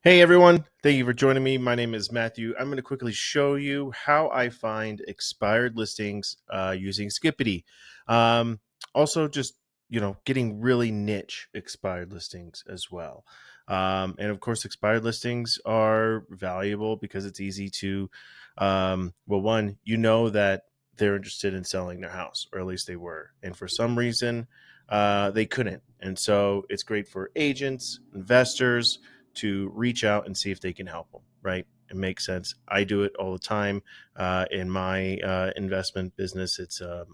Hey everyone, thank you for joining me. My name is Matthew. I'm going to quickly show you how I find expired listings using Skippity. Um, Also, just getting really niche expired listings as well. And of course, expired listings are valuable because it's easy to, well, one, that they're interested in selling their house, or at least they were, and for some reason, they couldn't. And so it's great for agents, investors to reach out and see if they can help them, right? It makes sense. I do it all the time in my investment business. It's a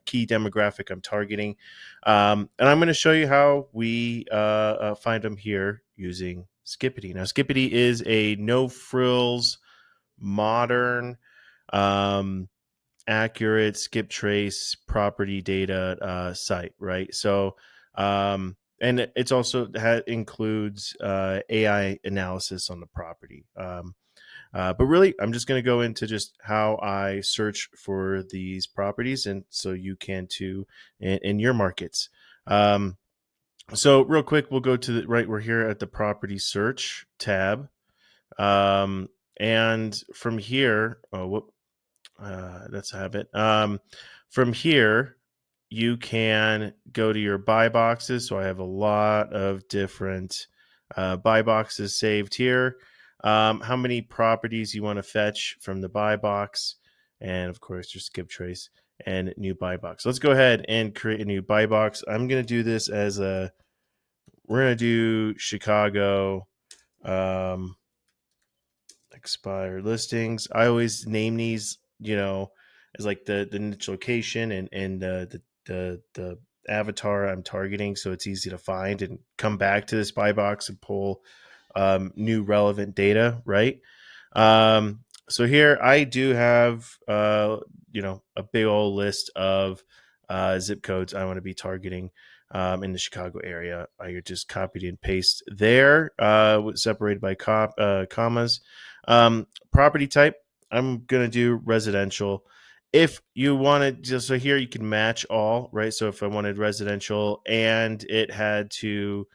key demographic I'm targeting. And I'm going to show you how we find them here using Skippity. Now, Skippity is a no frills, modern, um, accurate skip trace property data site, right? So, and it's also includes AI analysis on the property. But really, I'm just going to go into just how I search for these properties, and so you can too in your markets. So, real quick, we'll go to the right. We're here at the property search tab, um, and from here, that's a habit. From here, you can go to your buy boxes. So I have a lot of different buy boxes saved here. How many properties you want to fetch from the buy box, and of course your skip trace and new buy box. Let's go ahead and create a new buy box. I'm going to do this as we're going to do Chicago. Expired listings. I always name these, as like the niche location and the avatar I'm targeting, so it's easy to find and come back to this buy box and pull new relevant data, right? So here I do have a big old list of zip codes I want to be targeting in the Chicago area. I just copied and paste there, separated by commas. Property type, I'm gonna do residential. If you wanted, just so here you can match all, right? So if I wanted residential and it had to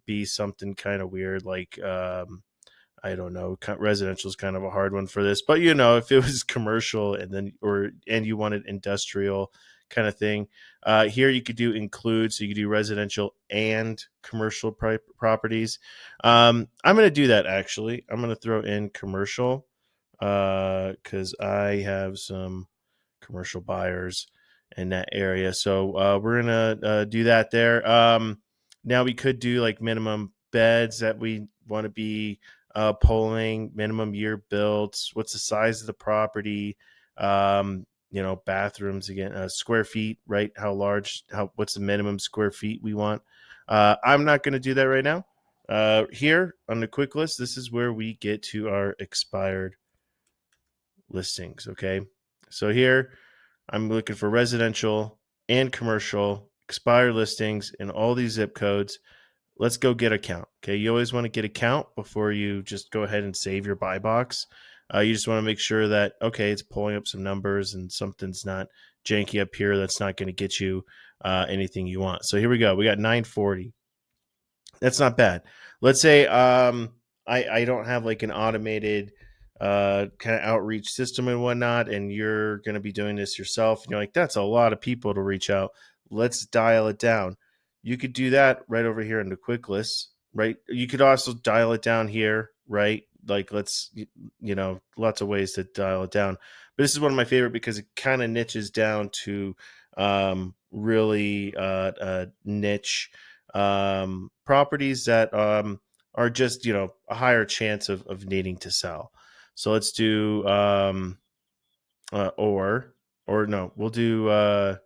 be something kind of weird, like I don't know, residential is kind of a hard one for this, but if it was commercial and you wanted industrial kind of thing, here you could do include, so you could do residential and commercial properties. I'm going to do that actually. I'm going to throw in commercial because I have some commercial buyers in that area, so we're gonna do that there. Now we could do like minimum beds that we want to be polling, minimum year built, what's the size of the property, bathrooms again, square feet, right? How large, what's the minimum square feet we want? I'm not going to do that right now. Here on the quick list, this is where we get to our expired listings. Okay. So here I'm looking for residential and commercial expired listings in all these zip codes. Let's go get a count. Okay. You always want to get a count before you just go ahead and save your buy box. You just want to make sure that, okay, it's pulling up some numbers and something's not janky up here. That's not going to get you anything you want. So here we go. We got 940. That's not bad. Let's say I don't have like an automated kind of outreach system and whatnot, and you're going to be doing this yourself. And you're like, that's a lot of people to reach out. Let's dial it down. You could do that right over here in the quick list, right? You could also dial it down here, right? Like lots of ways to dial it down. But this is one of my favorite because it kind of niches down to really niche properties that are just a higher chance of needing to sell. So let's do or no, we'll do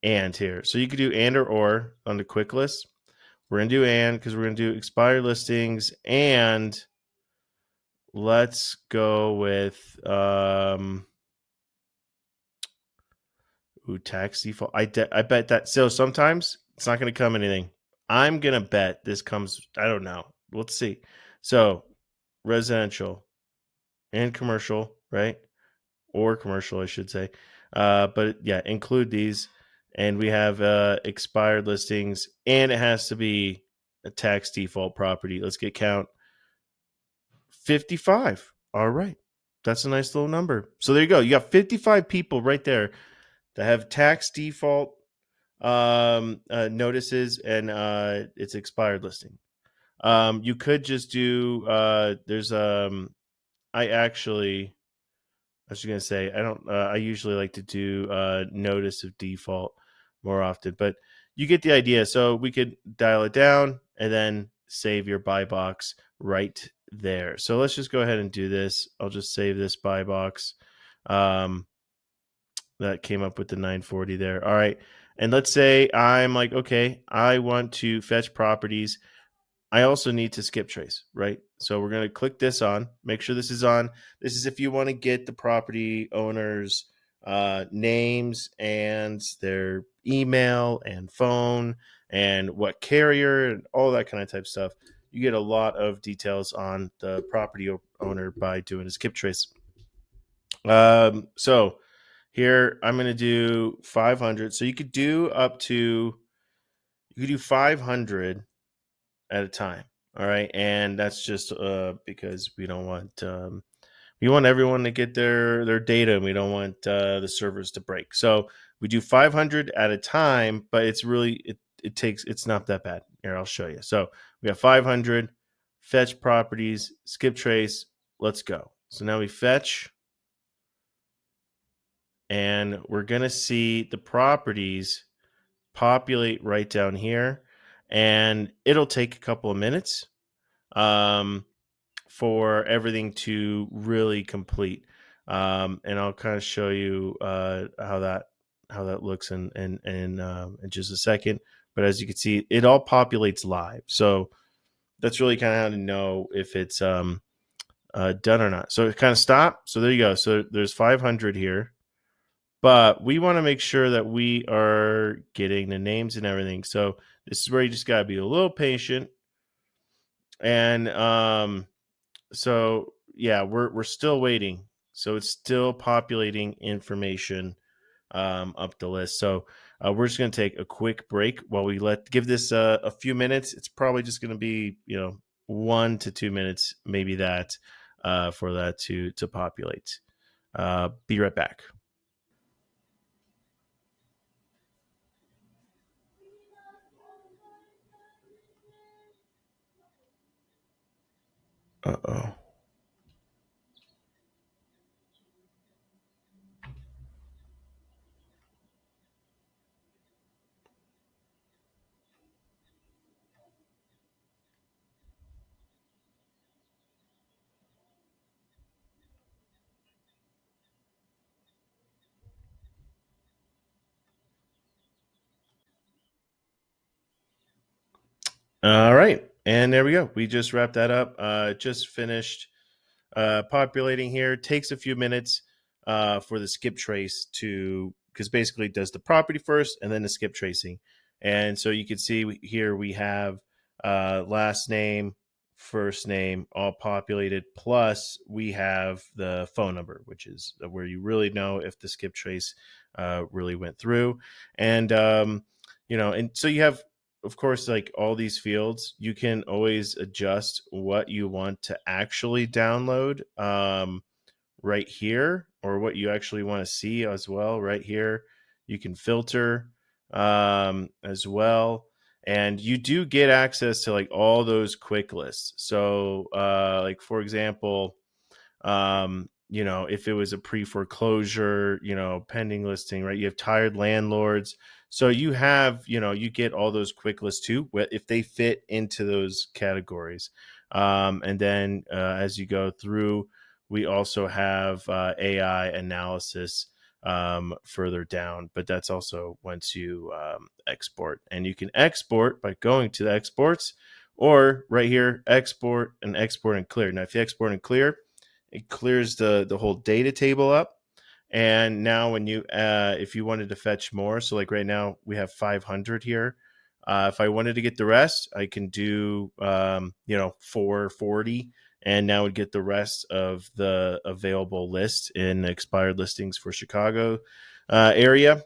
and here. So you could do and or on the quick list. We're gonna do and because we're gonna do expired listings, and let's go with tax default. I bet that, so sometimes it's not gonna come anything. I'm gonna bet this comes, I don't know. Let's see. So residential and commercial, right? Or commercial, I should say. But yeah, include these. And we have expired listings, and it has to be a tax default property. Let's get count. 55. All right. That's a nice little number. So there you go. You got 55 people right there that have tax default notices and it's expired listing. You could just do there's I actually I was gonna say I don't I usually like to do notice of default more often, but you get the idea. So we could dial it down and then save your buy box right there. So let's just go ahead and do this. I'll just save this buy box. Um, that came up with the 940 there. All right. And let's say I'm like, okay, I want to fetch properties. I also need to skip trace, right? So we're going to click this on, make sure this is on. This is if you want to get the property owners' names and their email and phone and what carrier and all that kind of type stuff. You get a lot of details on the property owner by doing a skip trace. So here I'm going to do 500. So you could do up to, you could do 500 at a time. All right. And that's just because we want everyone to get their data and we don't want the servers to break. So we do 500 at a time, but it's really, it takes, it's not that bad. Here, I'll show you. So we have 500, fetch properties, skip trace. Let's go. So now we fetch and we're going to see the properties populate right down here, and it'll take a couple of minutes for everything to really complete. And I'll kind of show you how that looks in just a second. But as you can see, it all populates live, so that's really kind of how to know if it's done or not. So it kind of stop. So there you go. So there's 500 here. But we want to make sure that we are getting the names and everything. So this is where you just got to be a little patient. And so yeah, we're still waiting. So it's still populating information up the list. So we're just going to take a quick break while we give this a few minutes. It's probably just going to be 1 to 2 minutes, maybe that for that to populate. Be right back. Uh-oh. All right. And there we go. We just wrapped that up. Just finished populating here. Takes a few minutes for the skip trace to, because basically it does the property first and then the skip tracing. And so you can see here we have last name, first name, all populated. Plus we have the phone number, which is where you really know if the skip trace really went through. And, and so you have, of course, like all these fields, you can always adjust what you want to actually download right here, or what you actually want to see as well right here. You can filter as well. And you do get access to like all those quick lists. So like for example, if it was a pre-foreclosure, pending listing, right? You have tired landlords. So you have, you get all those quick lists too, if they fit into those categories. And then as you go through, we also have AI analysis further down, but that's also once you export. And you can export by going to the exports, or right here, export and clear. Now, if you export and clear, it clears the whole data table up. And now when you if you wanted to fetch more, so like right now we have 500 here. If I wanted to get the rest, I can do 440, and now would get the rest of the available list in expired listings for Chicago area.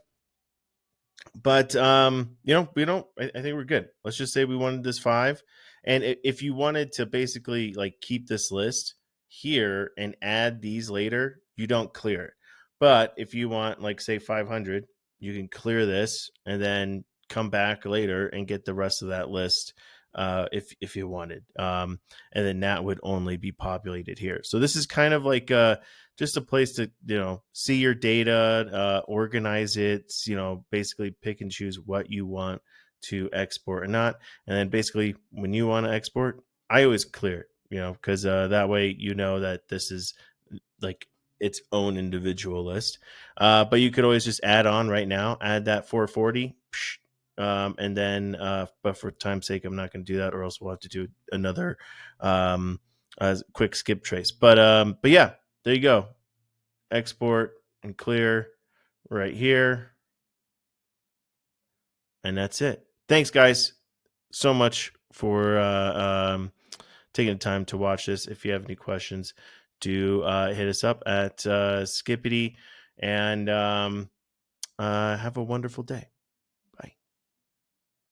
But we don't. I think we're good. Let's just say we wanted this 5, and if you wanted to basically like keep this list, here and add these later, you don't clear it. But if you want, like, say 500, you can clear this and then come back later and get the rest of that list if you wanted. And then that would only be populated here. So this is kind of like just a place to see your data, organize it. Basically pick and choose what you want to export or not, and then basically when you want to export, I always clear it. Because that way that this is like its own individual list. But you could always just add on right now, add that 440. And then, but for time's sake, I'm not going to do that, or else we'll have to do another quick skip trace. But yeah, there you go. Export and clear right here, and that's it. Thanks, guys, so much for taking the time to watch this. If you have any questions, do hit us up at Skippity, and have a wonderful day.